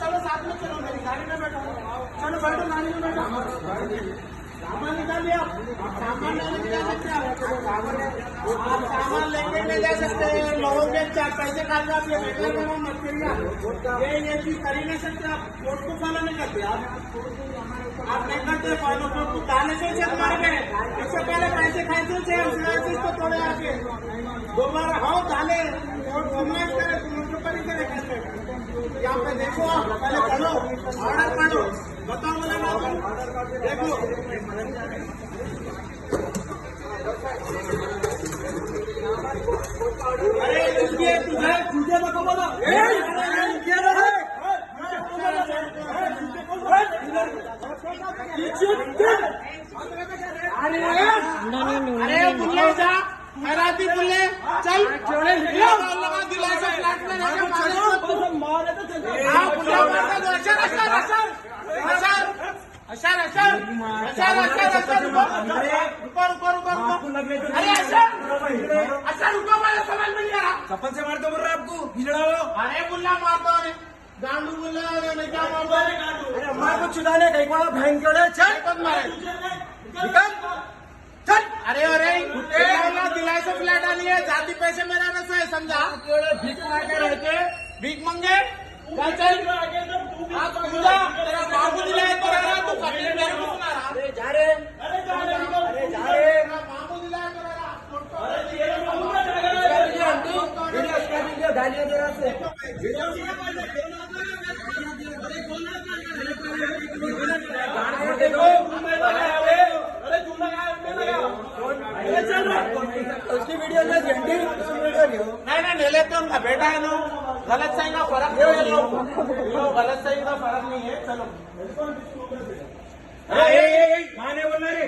चलो साथ में चलो, मेरी गाड़ी में बैठो, चलो बैठो, गाड़ी में बैठो, सामान निकालिए। आप सामान नहीं ले सकते, आप सामान लेके नहीं जा सकते। लोगों के 4 पैसे खा के आप ये बेकार करो मत करिए। ये चीज कर ही नहीं सकते, आप कोर्ट को फॉलो नहीं करते। आप नहीं करते फॉलो को, दाने से चेक मार गए। इससे पहले पैसे खाते थे, उसने चीज को तोड़े आके दोबारा हाँ डाले और फरमाइश करे, तुम उनके ऊपर ही करे कैसे। यहाँ पे देखो, आप पहले चलो ऑर्डर करो, बताओ बोला ना, देखो अरे तुझे तुझे बताओ बोलो अरे बुल्ले जा हैराती बुल्ले चल लगा दिलाए से फ्लैट में चप्पल से मारते बोल रहा है आपको हिजड़ा। अरे बुल्ला मारता है गांडू बुल्ला, नहीं क्या मारता है गांडू। अरे हमारे को चुदाने कहीं को बहन के चल निकल चल। अरे दिलाई से फ्लैट आनी है, जाति पैसे मेरा न है, समझा। भीख मांगे रहते, भीख मांगे चल तेरा बाबू दिलाए तो रहा, तू कभी मेरे को सुना रहा। अरे जा रे बाबू दिलाए तो रहा। गालियां दे रहा से उसकी वीडियो नहीं लेते, उनका बेटा है ना, गलत सही का फर्क नहीं है, गलत सही का फर्क नहीं है। चलो माने बोलना रे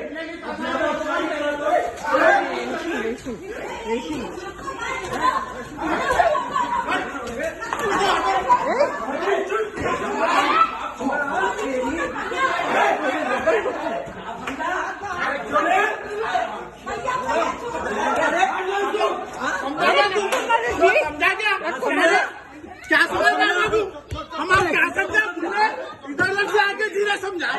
क्या समझ रहे हो तू? हम आप क्या समझा? इधर लग से आके धीरे समझा।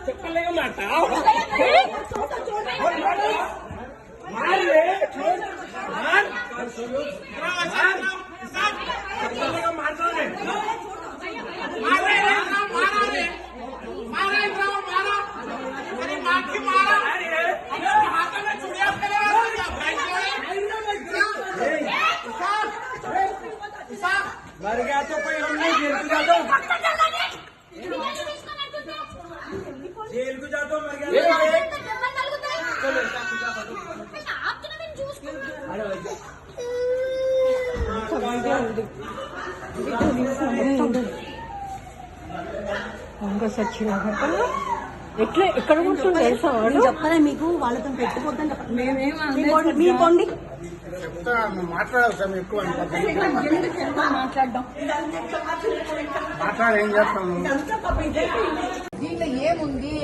चप्पल लेकर मारता मर गया तो कोई हम नहीं, जेल को जाता जेल को जाता मर गया। సచ్చినా ఎట్లా ఎక్కడ కూర్చొని తెలుసా వాడు చెప్పలే మీకు వాళ్ళతో పెట్టుకోవద్దని మీకోండి మాట్లాడాలి సార్ ఎక్కువ మాట్లాడడం మాట్లాడి ఏం చేస్తాను. దీంట్లో ఏముంది,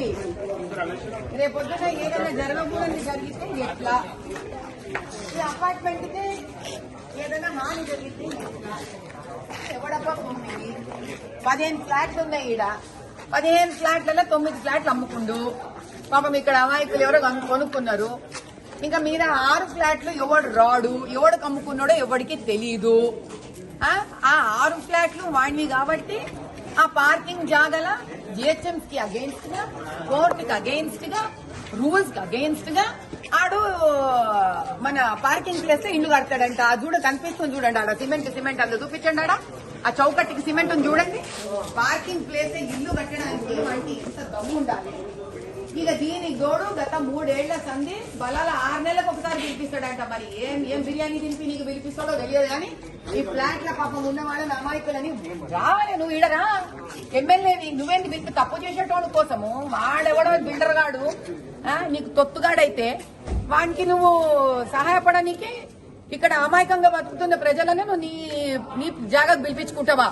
రేపొద్దున ఏదైనా జరగకూడదు జరిగితే ఎట్లా, ఈ అపార్ట్మెంట్ కి ఏదైనా హాని జరిగితే ఎవడబ్బా పంపింది. 15 ఫ్లాట్లు ఉన్నాయి ఈడ, 15 ఫ్లాట్లలో 9 ఫ్లాట్లు అమ్ముకుండు. పాపం ఇక్కడ అమాయకులు ఎవరో కొనుక్కున్నారు. ఇంకా మీద 6 ఫ్లాట్లు ఎవడు రాడు, ఎవడు అమ్ముకున్నాడో ఎవడికి తెలీదు. ఆ 6 ఫ్లాట్లు వాడివి కాబట్టి ఆ పార్కింగ్ జాగల జిహెచ్ఎంసీ కి అగెయిన్స్ట్ గా, కోర్టుకి అగెయిన్స్ట్ గా రూల్స్ అగేన్స్ట్ గా ఆడు మన పార్కింగ్ ప్లేస్ లో ఇల్లు కడతాడంట. చూడ కనిపిస్తుంది చూడండి, ఆడ సిమెంట్ అందులో చూపించండి. ఆడ ఆ చౌకట్టుకి సిమెంట్ చూడండి. పార్కింగ్ ప్లేస్ ఇల్లు కట్టడానికి అంటే ఎంత దమ్ము ఉండాలి. ఇక దీనికి తోడు గత 3 ఏళ్ల సంధి బలాల 6 నెలలకు ఒకసారి పిలిపిస్తాడంట. మరి ఏం బిర్యానీ తినిపి నీకు పిలిపిస్తాడో తెలియదు కానీ ఈ ఫ్లాట్ల పాపం ఉన్న వాళ్ళని అమాయకులని రావాలి. నువ్వు ఈడరా ఎమ్మెల్యే, నువ్వేంటి పిలిపి తప్పు చేసేటోళ్ళ కోసము వాడెవడో బిల్డర్ గాడు నీకు తొత్తుగాడైతే వానికి నువ్వు సహాయపడడానికి ఇక్కడ అమాయకంగా బతుకుతున్న ప్రజలను నువ్వు నీ జాగ్రత్త పిలిపించుకుంటావా?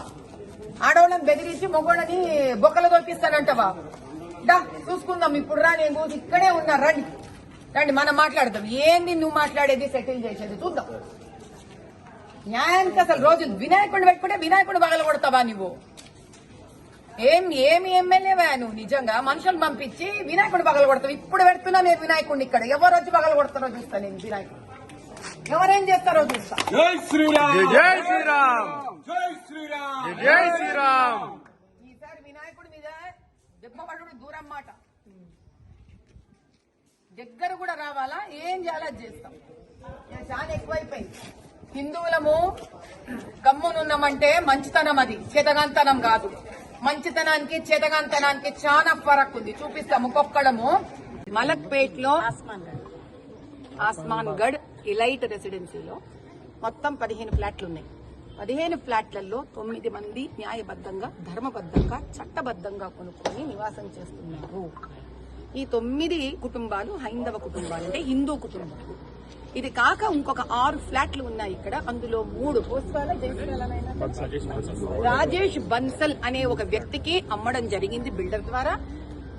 ఆడవాళ్ళని బెదిరించి మొగోళ్ళని బొక్కలు దొరికిస్తానంటావా? డా చూసుకుందాం ఇప్పుడు. రా, నేను ఇక్కడే ఉన్నా, రండి మనం మాట్లాడదాం. ఏంది నువ్వు మాట్లాడేది, సెటిల్ చేసేది చూద్దాం. న్యాయానికి అసలు రోజు వినాయకుడిని పెట్టుకుంటే వినాయకుడు పగల కొడతావా నువ్వు? ఏమి ఎమ్మెల్యేవా నువ్వు? నిజంగా మనుషులు పంపించి వినాయకుడు పగల కొడతావు. ఇప్పుడు పెడుతున్నా నేను వినాయకుడిని ఇక్కడ. ఎవరు వచ్చి పగల కొడతారో చూస్తా నేను. వినాయకుడు ఎవరేం చేస్తారో చూస్తా. జై శ్రీరామ్, జై శ్రీరామ్, జై శ్రీరామ్, జై శ్రీరామ్. ఈసారి వినాయకుడి మీద దెబ్బపడు దూరం మాట, దగ్గర కూడా రావాలా? ఏం చేయాలో చేస్తాం. చాలా ఎక్కువైపోయింది. హిందువులము గమ్మునున్నామంటే మంచితనం, అది చేతగాంతనం కాదు. మంచితనానికి చేతగాంతనానికి చాలా ఫరక్ ఉంది. చూపిస్తాము. ఒక్కొక్కడము మలక్పేట్లో ఆస్మాన్ గఢ్ ఎలైట్ రెసిడెన్సీలో మొత్తం 15 ఫ్లాట్లు ఉన్నాయి. 15 ఫ్లాట్లలో 9 మంది న్యాయబద్ధంగా, ధర్మబద్ధంగా, చట్టబద్ధంగా కొనుక్కొని నివాసం చేస్తున్నారు. ఈ 9 కుటుంబాలు హైందవ కుటుంబాలు, అంటే హిందూ కుటుంబాలు. ఇది కాక ఇంకొక 6 ఫ్లాట్లు ఉన్నాయి ఇక్కడ. అందులో 3 రాజేష్ బన్సల్ అనే ఒక వ్యక్తికి అమ్మడం జరిగింది బిల్డర్ ద్వారా.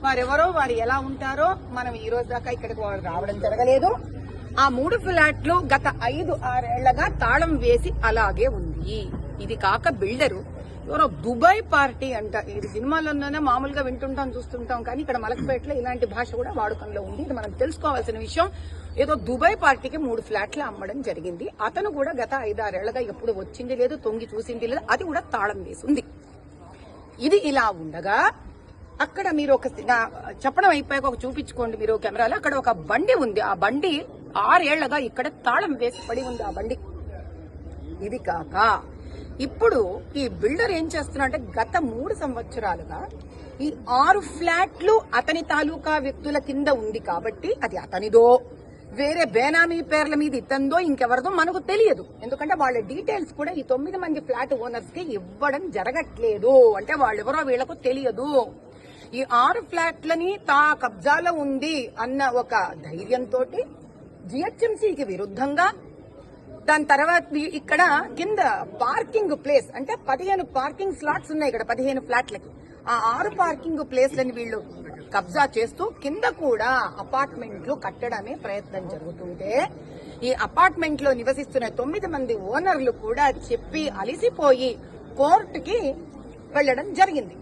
వారెవరో, వారు ఎలా ఉంటారో మనం ఈ రోజు దాకా ఇక్కడికి వారు రావడం జరగలేదు. ఆ 3 ఫ్లాట్లు గత 5-6 ఏళ్లగా తాళం వేసి అలాగే ఉంది. ఇది కాక బిల్డరు ఎవరో దుబాయ్ పార్టీ అంట. ఇది సినిమాల్లోనే మామూలుగా వింటుంటాం, చూస్తుంటాం, కానీ ఇక్కడ మలక్పేటలో ఇలాంటి భాష కూడా వాడుకంలో ఉంది. ఇది మనం తెలుసుకోవాల్సిన విషయం. ఏదో దుబాయ్ పార్టీకి 3 ఫ్లాట్లు అమ్మడం జరిగింది. అతను కూడా గత 5-6 ఏళ్లగా ఎప్పుడు వచ్చింది లేదు, తొంగి చూసింది లేదు. అది కూడా తాళం వేసి ఉంది. ఇది ఇలా ఉండగా అక్కడ మీరు ఒక చెప్పడం అయిపోయాక ఒక చూపించుకోండి మీరు కెమెరాలో. అక్కడ ఒక బండి ఉంది. ఆ బండి 6 ఏళ్లగా ఇక్కడ తాళం వేసి పడి ఉంది ఆ బండి. ఇది కాక ఇప్పుడు ఈ బిల్డర్ ఏం చేస్తున్నాడంటే గత 3 సంవత్సరాలుగా ఈ 6 ఫ్లాట్లు అతని తాలూకా వ్యక్తుల కింద ఉంది కాబట్టి అది అతనిదో, వేరే బేనామీ పేర్ల మీద ఇతందో ఇంకెవరిదో మనకు తెలియదు. ఎందుకంటే వాళ్ళ డీటెయిల్స్ కూడా ఈ 9 మంది ఫ్లాట్ ఓనర్స్ కి ఇవ్వడం జరగట్లేదు. అంటే వాళ్ళెవరో వీళ్లకు తెలియదు. ఈ 6 ఫ్లాట్లని తా కబ్జాలో ఉంది అన్న ఒక ధైర్యంతో జిహెచ్ఎంసీకి విరుద్ధంగా, దాని తర్వాత ఇక్కడ కింద పార్కింగ్ ప్లేస్ అంటే 15 పార్కింగ్ స్లాట్స్ ఉన్నాయి ఇక్కడ 15 ఫ్లాట్లకి. ఆ 6 పార్కింగ్ ప్లేస్లని వీళ్ళు కబ్జా చేస్తూ కింద కూడా అపార్ట్మెంట్లు కట్టడమే ప్రయత్నం జరుగుతుంటే ఈ అపార్ట్మెంట్ లో నివసిస్తున్న 9 మంది ఓనర్లు కూడా చెప్పి అలిసిపోయి కోర్టుకి వెళ్లడం జరిగింది.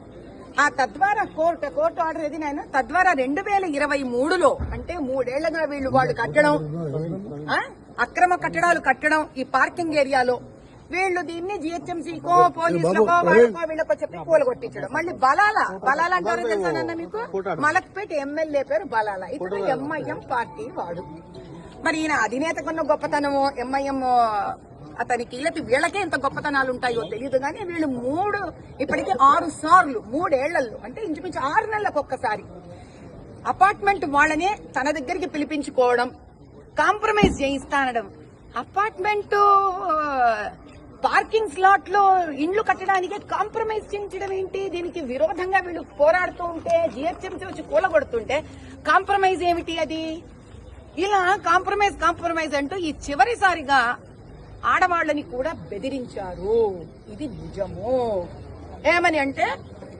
ఆ తద్వారా కోర్టు ఆర్డర్ ఏది నాయన, తద్వారా 2023లో అంటే 3 ఏళ్లుగా వాళ్ళు కట్టడం, అక్రమ కట్టడాలు కట్టడం ఈ పార్కింగ్ ఏరియాలో, వీళ్ళు దీన్ని జిహెచ్ఎంసీకో పోలీసులకో వాళ్ళకో వీళ్ళకో చెప్పి కూలగొట్టించడం. మళ్ళీ బలాల అంటారో తెలుసానన్న మీకు? మలక్పేట ఎమ్మెల్యే పేరు బలాల. ఇతను ఎంఐఎం పార్టీ వాడు. మరి ఈయన అధినేతకున్న గొప్పతనమో ఎంఐఎం అతనికి వీళ్ళకే ఎంత గొప్పతనాలు ఉంటాయో తెలియదు కానీ వీళ్ళు ఇప్పటికీ 6 సార్లు 3 ఏళ్లలో అంటే ఇంచుమించు 6 నెలలకు ఒక్కసారి అపార్ట్మెంట్ వాళ్ళనే తన దగ్గరికి పిలిపించుకోవడం, కాంప్రమైజ్ చేయిస్తానడం. అపార్ట్మెంట్ పార్కింగ్ స్లాట్ లో ఇండ్లు కట్టడానికి కాంప్రమైజ్ చేయించడం ఏంటి? దీనికి విరోధంగా వీళ్ళు పోరాడుతూ ఉంటే జిహెచ్ఎంసీ వచ్చి కూలగొడుతుంటే కాంప్రమైజ్ ఏమిటి అది? ఇలా కాంప్రమైజ్ అంటూ ఈ చివరిసారిగా ఆడవాళ్లని కూడా బెదిరించారు. ఇది నిజము. ఏమని అంటే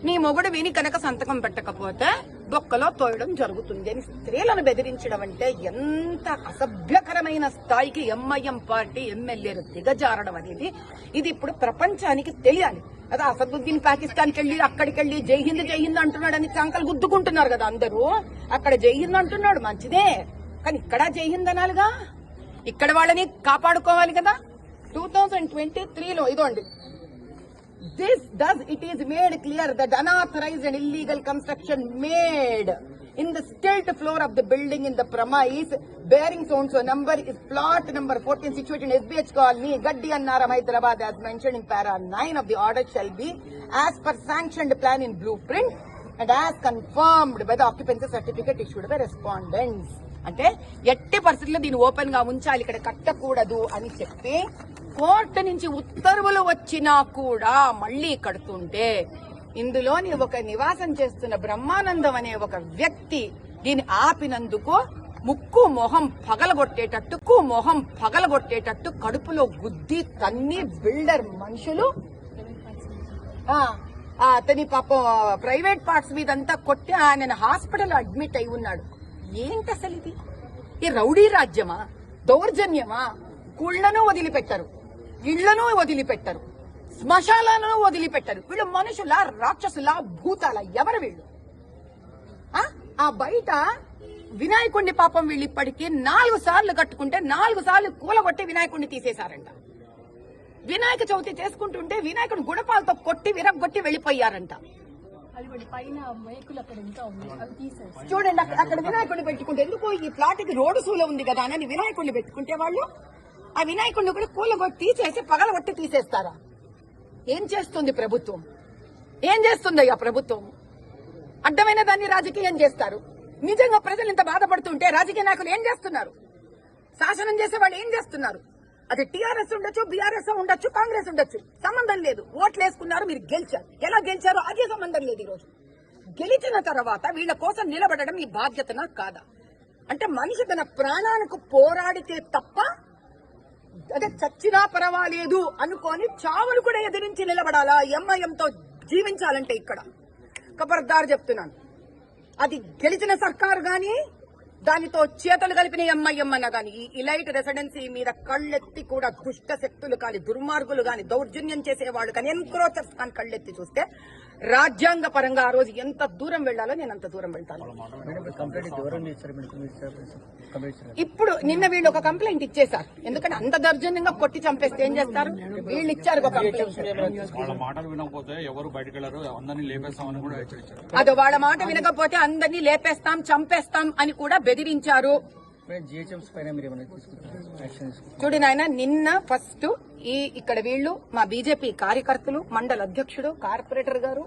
నీ మొగుడు విని కనుక సంతకం పెట్టకపోతే బొక్కలో తోయడం జరుగుతుంది అని స్త్రీలను బెదిరించడం అంటే ఎంత అసభ్యకరమైన స్థాయికి ఎంఐఎం పార్టీ ఎమ్మెల్యేలు దిగజారడం అనేది ఇది ఇప్పుడు ప్రపంచానికి తెలియాలి. అదే అసదుద్దీన్ పాకిస్తాన్కి వెళ్లి అక్కడికి వెళ్లి జై హింద్ అంటున్నాడని చంకలు గుద్దుకుంటున్నారు కదా అందరూ. అక్కడ జై హింద్ అంటున్నాడు మంచిదే, కానీ ఇక్కడ జై హింద్ అనాలిగా, ఇక్కడ వాళ్ళని కాపాడుకోవాలి కదా. 2023లో ఇదోండి, it is made clear that unauthorized and illegal construction made in the stilt floor of the building in the premise bearing so-and-so number is plot number 14 situated in SBH Colony, Gaddi Annaram, Hyderabad as mentioned in para 9 of the order shall be as per sanctioned plan in blueprint and as confirmed by the occupancy certificate issued by respondents. అంటే ఎట్టి పరిస్థితుల్లో దీన్ని open గా ఉంచాలి, ఇక్కడ కట్టకూడదు అని చెప్పి court నుంచి ఉత్తర్వులు వచ్చినా కూడా మళ్లీ కడుతుంటే ఇందులోని ఒక నివాసం చేస్తున్న బ్రహ్మానందం అనే ఒక వ్యక్తి దీన్ని ఆపినందుకు ముక్కు మొహం పగలగొట్టేటట్టు కడుపులో గుద్ది తన్ని బిల్డర్ మనుషులు అతని పాపం ప్రైవేట్ పార్ట్స్ మీదంతా కొట్టి ఆయన హాస్పిటల్ అడ్మిట్ అయి ఉన్నాడు. ఏంటి అసలు ఇది? ఈ రౌడీ రాజ్యమా, దౌర్జన్యమా? కుళ్లను వదిలిపెట్టరు, ఇళ్లను వదిలిపెట్టరు, శ్మశాలను వదిలిపెట్టరు. వీళ్ళు మనుషుల, రాక్షసుల, భూతాల? ఎవరు వీళ్ళు? ఆ బయట వినాయకుడిని పాపం వీళ్ళు ఇప్పటికీ 4 సార్లు కట్టుకుంటే 4 సార్లు కూలగొట్టి వినాయకుడిని తీసేశారంట. వినాయక చవితి చేసుకుంటుంటే వినాయకుడు గుణపాలతో కొట్టి విరగొట్టి వెళ్లిపోయారంట. చూడండి, అక్కడ వినాయకుడిని పెట్టుకుంటే ఎందుకు ఈ ప్లాట్కి రోడ్డు సూలో ఉంది కదా అని వినాయకుడిని పెట్టుకుంటే వాళ్ళు ఆ వినాయకుడిని కూడా కూలగొట్టి తీసేసి పగలగొట్టి తీసేస్తారా? ఏం చేస్తుంది ప్రభుత్వం? ఏం చేస్తుంది ఆ ప్రభుత్వం? అడ్డమైన దాన్ని రాజకీయం చేస్తారు. నిజంగా ప్రజలు ఇంత బాధపడుతుంటే రాజకీయ నాయకులు ఏం చేస్తున్నారు? శాసనం చేసే వాళ్ళు ఏం చేస్తున్నారు? అది టీఆర్ఎస్ ఉండొచ్చు, బీఆర్ఎస్ ఉండొచ్చు, కాంగ్రెస్ ఉండొచ్చు, సంబంధం లేదు. ఓట్లు వేసుకున్నారు, మీరు గెలిచారు. ఎలా గెలిచారో అదే సంబంధం లేదు. ఈరోజు గెలిచిన తర్వాత వీళ్ళ కోసం నిలబడడం మీ బాధ్యతనా కాదా? అంటే మనిషి తన ప్రాణానికి పోరాడితే తప్ప అదే చచ్చినా పర్వాలేదు అనుకొని చావును కూడా ఎదిరించి నిలబడాలా? ఎంఐఎంతో జీవించాలంటే ఇక్కడ ఖబర్దార్ చెప్తున్నాను. అది గెలిచిన సర్కారు గాని దానితో చేతలు కలిపిన ఎంఐఎం అన్న గాని ఈ ఇలైట్ రెసిడెన్సీ మీద కళ్ళెత్తి కూడా దుష్ట శక్తులు కాని, దుర్మార్గులు గాని, దౌర్జన్యం చేసేవాళ్ళు కానీ, ఎన్క్రోచర్స్ కానీ కళ్ళెత్తి చూస్తే రాజ్యాంగ పరంగా ఆ రోజు ఎంత దూరం వెళ్లాలో నేను అంత దూరం వెళ్తాను. ఇప్పుడు నిన్న వీళ్ళు ఒక కంప్లైంట్ ఇచ్చేశారు. ఎందుకంటే అంత దౌర్జన్యంగా కొట్టి చంపేస్తే ఏం చేస్తారు? వీళ్ళు ఇచ్చారు ఒక కంప్లైంట్. అది వాళ్ళ మాట వినకపోతే అందరినీ లేపేస్తాం, చంపేస్తాం అని కూడా బెదిరించారు. చూడు నాయన, నిన్న ఫస్ట్ ఇక్కడ వీళ్ళు మా బీజేపీ కార్యకర్తలు, మండల అధ్యక్షుడు, కార్పొరేటర్ గారు,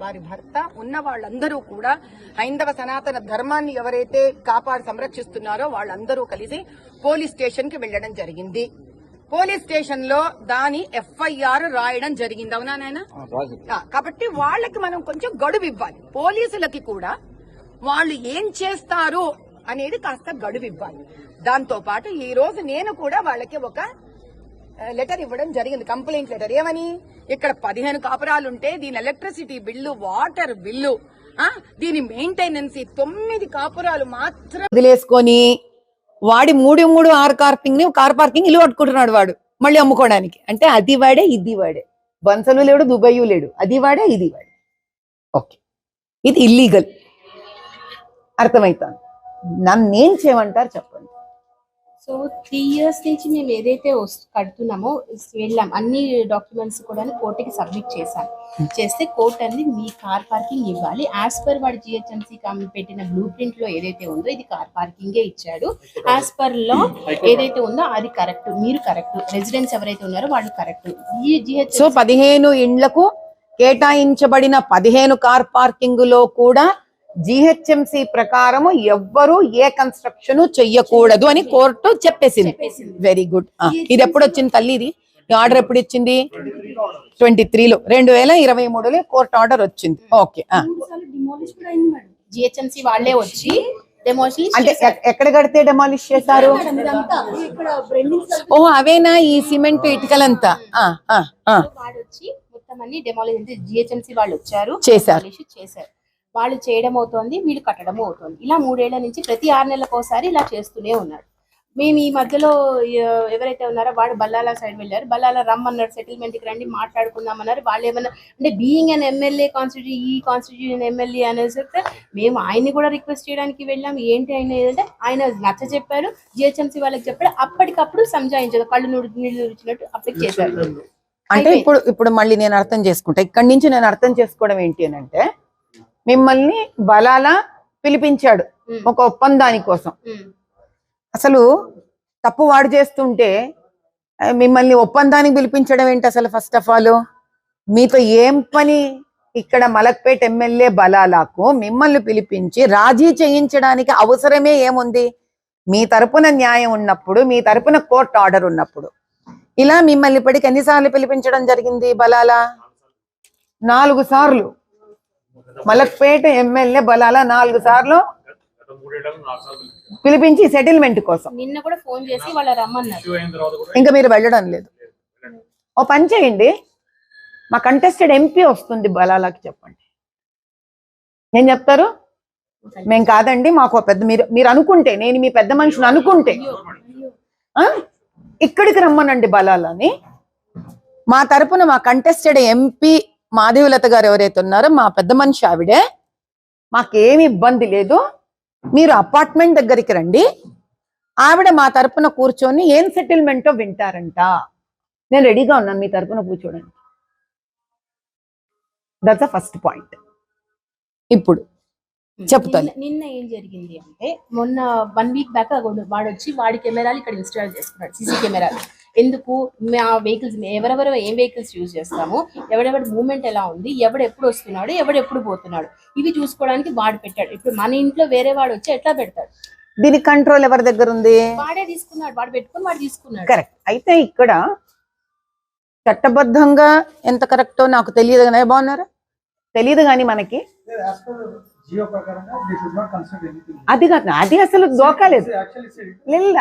వారి భర్త ఉన్న వాళ్ళందరూ కూడా హైందవ సనాతన ధర్మాన్ని ఎవరైతే కాపాడి సంరక్షిస్తున్నారో వాళ్ళందరూ కలిసి పోలీస్ స్టేషన్ కి వెళ్లడం జరిగింది. పోలీస్ స్టేషన్ లో దాని FIR రాయడం జరిగింది. అవునా నాయన? కాబట్టి వాళ్ళకి మనం కొంచెం గడువు ఇవ్వాలి. పోలీసులకి కూడా వాళ్ళు ఏం చేస్తారు అనేది కాస్త గడువు ఇవ్వాలి. దాంతో పాటు ఈ రోజు నేను కూడా వాళ్ళకి ఒక లెటర్ ఇవ్వడం జరిగింది, కంప్లైంట్ లెటర్. ఏమని? ఇక్కడ 15 కాపురాలుంటే దీని ఎలక్ట్రిసిటీ బిల్లు, వాటర్ బిల్లు, దీని మెయింటెనెన్స్ 9 కాపురాలు మాత్రం వదిలేసుకొని వాడి 3 కార్ పార్కింగ్ ఇల్లు పట్టుకుంటున్నాడు వాడు మళ్ళీ అమ్ముకోవడానికి. అంటే అది వాడే, ఇది వాడే, బన్సలు లేడు, దుబాయ్ లేడు, అది వాడే, ఇది వాడే. ఓకే, ఇది ఇల్లీగల్. అర్థమైతాను. నన్నేం చేయమంటారు చెప్పండి. సో 3 years నుంచి మేము ఏదైతే కడుతున్నామో వెళ్ళాం, అన్ని డాక్యుమెంట్స్ కూడా కోర్టుకి సబ్మిట్ చేస్తే కోర్టు అనేది మీ కార్ పార్కింగ్ ఇవ్వాలి యాజ్ పర్ వాడు GHMC పెట్టిన బ్లూ ప్రింట్ లో ఏదైతే ఉందో ఇది కార్ పార్కింగే ఇచ్చాడు. యాజ్ పర్ లా ఏదైతే ఉందో అది కరెక్ట్, మీరు కరెక్ట్, రెసిడెంట్స్ ఎవరైతే ఉన్నారో వాళ్ళు కరెక్ట్. సో 15 ఇండ్లకు కేటాయించబడిన 15 కార్ పార్కింగ్ లో కూడా GHMC ప్రకారము ఎవ్వరూ ఏ కన్స్ట్రక్షన్ చెయ్యకూడదు అని కోర్టు చెప్పేసింది. Very good. ఇది ఎప్పుడు వచ్చింది తల్లి? ఇది ఆర్డర్ ఎప్పుడు ఇచ్చింది? 23లో, 2023లో కోర్టు ఆర్డర్ వచ్చింది. ఓకే. GHMC వాళ్ళే వచ్చి అంటే ఎక్కడ కడితే డెమాలిష్ చేశారు? ఓ అవేనా ఈ సిమెంట్ ఇటుకలంతా? వాడు వచ్చి మొత్తం అన్ని డెమాలిష్ అంటే GHMC వాళ్ళు వచ్చారు, చేశారు. వాళ్ళు చేయడం అవుతోంది, వీళ్ళు కట్టడం అవుతోంది. ఇలా 3 ఏళ్ల నుంచి ప్రతి 6 నెలలకు ఒకసారి ఇలా చేస్తూనే ఉన్నాడు. మేము ఈ మధ్యలో ఎవరైతే ఉన్నారో వాడు బల్లాల సైడ్ వెళ్ళారు, బల్లాల రమ్మన్నారు, సెటిల్మెంట్ కి రండి మాట్లాడుకుందామన్నారు. వాళ్ళు ఏమన్నా అంటే being an MLA constitution MLA అనేసి మేము ఆయన్ని కూడా రిక్వెస్ట్ చేయడానికి వెళ్ళాం. ఏంటి ఆయన ఏదంటే ఆయన నచ్చ చెప్పారు, GHMC వాళ్ళకి చెప్పాడు, అప్పటికప్పుడు సంజాయించారు, కళ్ళు నీళ్ళు ఇచ్చినట్టు అప్పటికి చేశారు. అంటే ఇప్పుడు మళ్ళీ నేను అర్థం చేసుకుంటా, ఇక్కడి నుంచి నేను అర్థం చేసుకోవడం ఏంటి అని అంటే మిమ్మల్ని బలాల పిలిపించాడు ఒక ఒప్పందాని కోసం. అసలు తప్పు వాడు చేస్తుంటే మిమ్మల్ని ఒప్పందానికి పిలిపించడం ఏంటి అసలు? ఫస్ట్ ఆఫ్ ఆల్ మీతో ఏం పని? ఇక్కడ మలక్పేట్ ఎమ్మెల్యే బలాలకు మిమ్మల్ని పిలిపించి రాజీ చేయించడానికి అవసరమే ఏముంది? మీ తరపున న్యాయం ఉన్నప్పుడు, మీ తరపున కోర్టు ఆర్డర్ ఉన్నప్పుడు. ఇలా మిమ్మల్ని ఇప్పటికి ఎన్నిసార్లు పిలిపించడం జరిగింది బలాల? 4 సార్లు. మలక్పేట ఎమ్మెల్యే బలాల 4 సార్లు పిలిపించి సెటిల్మెంట్ కోసం. నిన్న కూడా ఫోన్ చేసి వాళ్ళ రమ్మన్నారు. ఇంకా మీరు వెళ్ళడం లేదు. ఓ పని చేయండి, మా కంటెస్టెడ్ ఎంపీ వస్తుంది బలాలకి చెప్పండి. ఏం చెప్తారు? మేం కాదండి, మాకు పెద్ద మీరు అనుకుంటే, నేను మీ పెద్ద మనిషిని అనుకుంటే ఇక్కడికి రమ్మనండి బలాలని. మా తరపున మా కంటెస్టెడ్ ఎంపీ మాధవీలత గారు ఎవరైతే ఉన్నారో మా పెద్ద మనిషి ఆవిడే, మాకేమి ఇబ్బంది లేదు, మీరు అపార్ట్మెంట్ దగ్గరికి రండి, ఆవిడ మా తరపున కూర్చొని ఏం సెటిల్మెంటో వింటారంట. నేను రెడీగా ఉన్నాను మీ తరపున కూర్చోడానికి. That's the first point. ఇప్పుడు చెప్తాను. నిన్న ఏం జరిగింది అంటే, మొన్న 1 వీక్ బ్యాక్ వాడు వచ్చి వాడి కెమెరాలు ఇక్కడ ఇన్స్టాల్ చేసుకున్నాడు, సీసీ కెమెరాలు. ఎందుకు? మా వెహికల్స్ ఎవరెవరు ఏం వెహికల్స్ యూజ్ చేస్తాము, ఎవడెవడి మూవ్మెంట్ ఎలా ఉంది, ఎవడు ఎప్పుడు వస్తున్నాడు, ఎవడు ఎప్పుడు పోతున్నాడు, ఇవి చూసుకోవడానికి వాడు పెట్టాడు. ఇప్పుడు మన ఇంట్లో వేరే వాడు వచ్చి ఎట్లా పెడతాడు? దీని కంట్రోల్ ఎవరి దగ్గర ఉంది? వాడే తీసుకున్నాడు, వాడు పెట్టుకుని వాడు తీసుకున్నాడు. కరెక్ట్. అయితే ఇక్కడ చట్టబద్ధంగా ఎంత కరెక్టో నాకు తెలియదు కానీ, బాగున్నారా? తెలియదు కానీ మనకి అది కాదు, అది అసలు దోకాలేదు,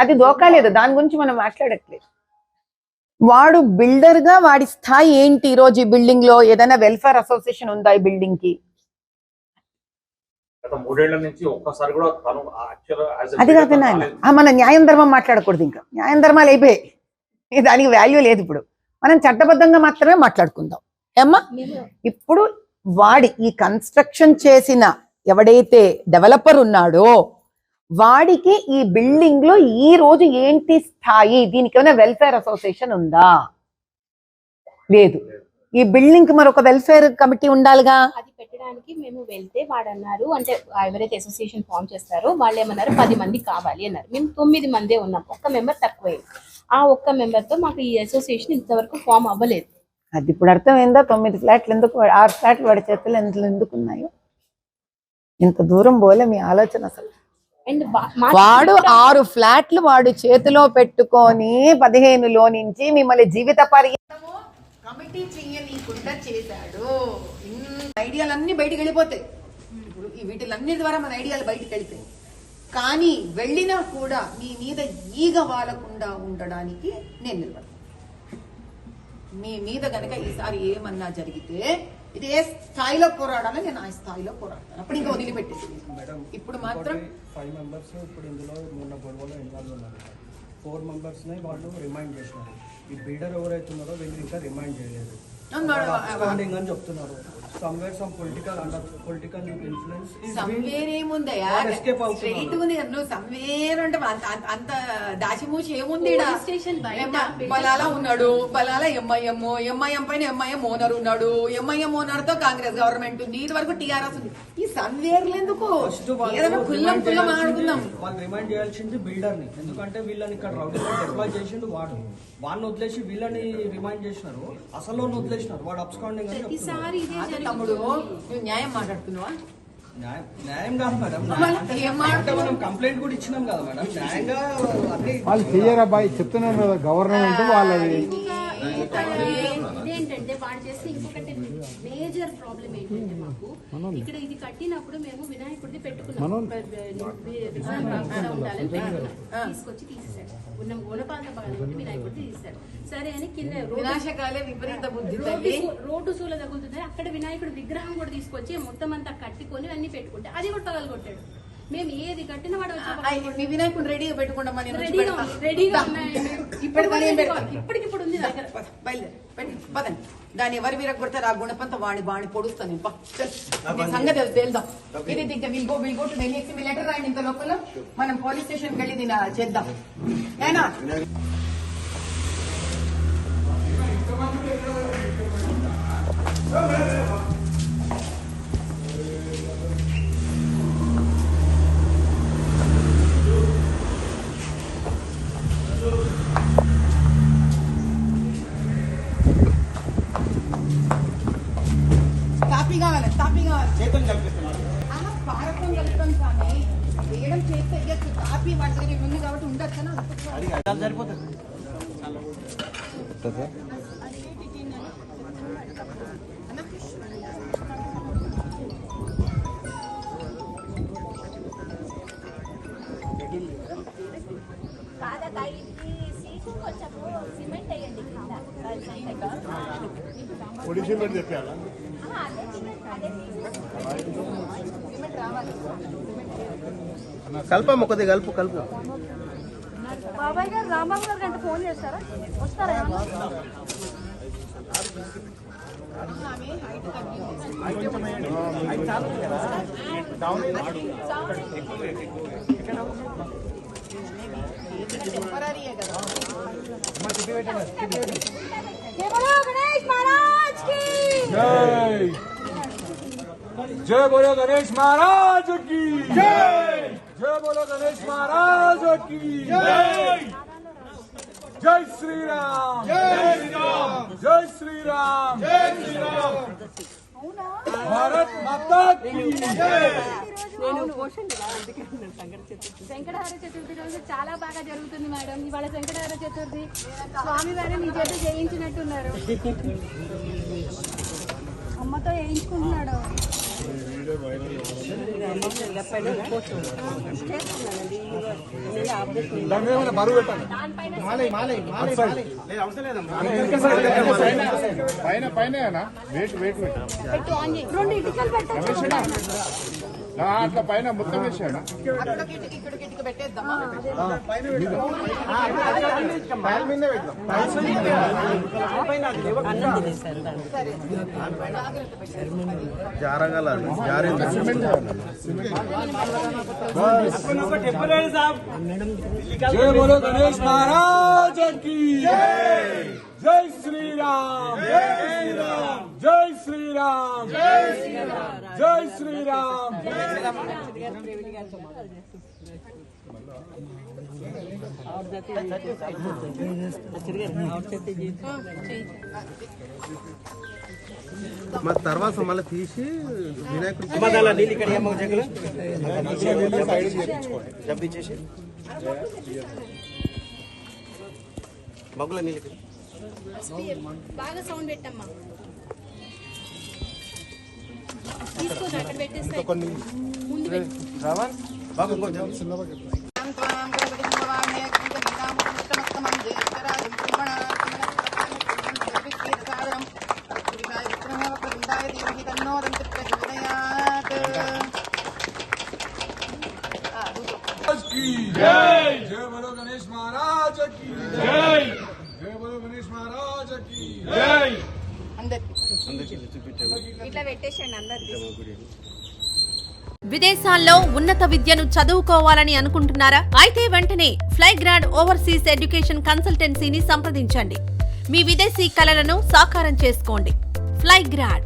అది దోకాలేదు, దాని గురించి మనం మాట్లాడట్లేదు. వాడు బిల్డర్ గా వాడి స్థాయి ఏంటి? ఈ రోజు ఈ బిల్డింగ్ లో ఏదైనా వెల్ఫేర్ అసోసియేషన్ ఉందా ఈ బిల్డింగ్ కి? అది కాదు నాయన, మన న్యాయం ధర్మం మాట్లాడకూడదు. ఇంకా న్యాయం ధర్మాలు అయిపోయాయి, దానికి వాల్యూ లేదు. ఇప్పుడు మనం చట్టబద్ధంగా మాత్రమే మాట్లాడుకుందాం. ఏమ్మా, ఇప్పుడు వాడి ఈ కన్స్ట్రక్షన్ చేసిన ఎవడైతే డెవలపర్ ఉన్నాడో వాడికి ఈ బిల్డింగ్ లో ఈ రోజు ఏంటి స్థాయి? దీనికి ఏమైనా వెల్ఫేర్ అసోసియేషన్ ఉందా? లేదు. ఈ బిల్డింగ్ కి మరొక వెల్ఫేర్ కమిటీ ఉండాలిగా. అది పెట్టడానికి మేము వెళ్తే వాడు అన్నారు, అంటే ఎవరైతే అసోసియేషన్ ఫామ్ చేస్తారో వాళ్ళు ఏమన్నారు, 10 మంది కావాలి అన్నారు. మేము 9 మందే ఉన్నాం, ఒక్క మెంబర్ తక్కువైంది. ఆ ఒక్క మెంబర్ తో మాకు ఈ అసోసియేషన్ ఇంతవరకు ఫామ్ అవ్వలేదు. అది ఇప్పుడు అర్థమైందా? 9 ఫ్లాట్లు ఎందుకు, 6 ఫ్లాట్లు వాడి చేతులు ఎందుకు ఉన్నాయో? ఇంత దూరం పోలే మీ ఆలోచన అసలు. వాడు 6 ఫ్లాట్లు వాడు చేతిలో పెట్టుకొని 15లో నుంచి మిమ్మల్ని జీవిత పర్యంతము కమిటీ చెయ్యనీయకుండా చేశాడు. ఐడియాలన్నీ బయటికి వెళ్ళిపోతాయి. ఇప్పుడు వీటిలన్నీ ద్వారా మన ఐడియాలు బయటికి వెళ్తాయి. కానీ వెళ్ళినా కూడా మీ మీద ఈగ వాలకుండా ఉండడానికి నేను నిలబడతాను. మీ మీద కనుక ఈసారి ఏమన్నా జరిగితే ఇది ఏ స్థాయిలో పోరాడాలో నేను ఆ స్థాయిలో పోరాడతాను. అప్పుడు ఇంకా వదిలిపెట్టేసి ఇప్పుడు మాత్రం 5 మెంబర్స్ ఇప్పుడు ఇందులో మొన్న గొడవలో ఇన్వాల్వ్ ఉన్నారు. 4 మెంబర్స్ ని వాళ్ళు రిమైండ్ చేసినారు. ఈ బిల్డర్ ఎవరైతే ఉన్నారో వీళ్ళు ఇంకా రిమైండ్ చేయలేదు అని చెప్తున్నారు. Somewhere some political influence somewhere ఏముందయ్యా? స్ట్రైట్ ఉంది. నువ్వు సమ్వేర్ అంటే అంత దాచిమూచి ఏముంది? బలాలా ఉన్నాడు, బలాల ఎంఐఎం పైన ఎంఐఎం ఓనర్ ఉన్నాడు, ఎంఐఎం ఓనర్ తో కాంగ్రెస్ గవర్నమెంట్ ఉంది, ఇది వరకు టీఆర్ఎస్ ఉంది. ఈ సమ్వేర్లు ఎందుకు? కుల్లం కుల్లం ఆడుకుందాం. వాళ్ళు రిమైండ్ చేయాల్సింది బిల్డర్ ని. ఎందుకంటే వీళ్ళని ఇక్కడ డిప్లాయ్ చేసిండు వాడు. వాళ్ళని వదిలేసి వీళ్ళని రిమైండ్ చేసినారు. అసలు వదిలేసినారు. వాడు అబ్స్కాండింగ్ అని చెప్తున్నారు. తమ్ముడు, నువ్వు న్యాయం మాట్లాడుతున్నావా? న్యాయం కాదు మేడం, మనం కంప్లైంట్ కూడా ఇచ్చినాం కదా మేడం. న్యాయంగా వాళ్ళు చెయ్యరా బాయ్, చెప్తున్నాను కదా గవర్నమెంట్ వాళ్ళది. ఇదేంటంటే వాడు చేస్తే ఇంకొకటి మేజర్ ప్రాబ్లం ఏంటంటే, మాకు ఇక్కడ ఇది కట్టినప్పుడు మేము వినాయకుడిని పెట్టుకున్నాం, ఉండాలని పెట్టుకున్నాం. తీసుకొచ్చి తీసేసాడు. గుణపాలతో పగలగొట్టి వినాయకుడిని తీసేసాడు. సరే అని కింద వినాశకాలే విపరీత బుద్ధి, రోడ్డు సూల తగులుతుంది. అక్కడ వినాయకుడి విగ్రహం కూడా తీసుకొచ్చి మొత్తం అంతా కట్టుకొని అన్ని పెట్టుకుంటే అది కూడా పగలగొట్టాడు. మేము ఏది కట్టిన వాడు వినాయకుడు రెడీగా పెట్టుకుంటాం. రెడీగా ఇప్పటికిప్పుడు ఉంది పదండి. దాన్ని ఎవరు విరగొడతారు? ఆ గుణపంత వాణి పొడుస్తాను సంగతి తెలుద్దాం. ఇది ఇంకా will go to Delhi. Letter రాయండి. ఇంత లోపల మనం పోలీస్ స్టేషన్కి వెళ్ళి దీన్ని చేద్దాం. ఏనా చేతులు కల్పిస్తున్నారు. పారకం కలుపుతాం స్వామి, వేయడం చేస్తే వేయచ్చు, కాపీ వాటి దగ్గర ఉంది కాబట్టి ఉండొచ్చు అని అనుకుంటున్నాను. అది సరిపోతుంది. పొడి సిమెంట్ చెప్పారా? కల్పమ్మ కొద్దిగా కలుపు. బాబాయ్ గారు రాంబాబు గారు గంట ఫోన్ చేస్తారా? వస్తారా? టెంపరీయే కదా. जय बोलो गणेश महाराज की जय। जय बोलो गणेश महाराज की जय। जय श्री राम। जय श्री राम। जय श्री राम। जय श्री राम। भारत माता की जय। నేను వెంకటహార చతుర్థి రోజు చాలా బాగా జరుగుతుంది మేడం. ఇవాళ వెంకటహార చతుర్థి స్వామి వారు మీ చేత చేయించినట్టున్నారు. అమ్మతో వేయించుకుంటున్నాడు. బరువు పెట్టండి. పైన పైన వెయిట్ వెయిట్ రెండు ఇటుకలు పెట్టచ్చు. అట్లా పైన మొత్తం వేసాడు. అక్కడికి ఇక్కడికి పెట్టేద్దామా? जय बोलो गणेश महाराज की जय। जय श्री राम। जय श्री राम। जय श्री राम। जय श्री राम। जय श्री राम। మరి తర్వాత మళ్ళీ తీసి వినాయకుడు జబ్బిచ్చేసి మగ్గుల నీళ్ళు బాగా సౌండ్ పెట్టమ్మా. తీసుకోండి, అక్కడ పెట్టేస్తాయి. ముందు పెట్టు. బాగా जय। जय बोलो गणेश महाराज की जय। जय बोलो गणेश महाराज की जय। ఇట్లా పెట్టేసండి అందరికి. విదేశాల్లో ఉన్నత విద్యను చదువుకోవాలని అనుకుంటున్నారా? అయితే వెంటనే ఫ్లైగ్రాడ్ ఓవర్సీస్ ఎడ్యుకేషన్ కన్సల్టెన్సీని సంప్రదించండి. మీ విదేశీ కలలను సాకారం చేసుకోండి. ఫ్లైగ్రాడ్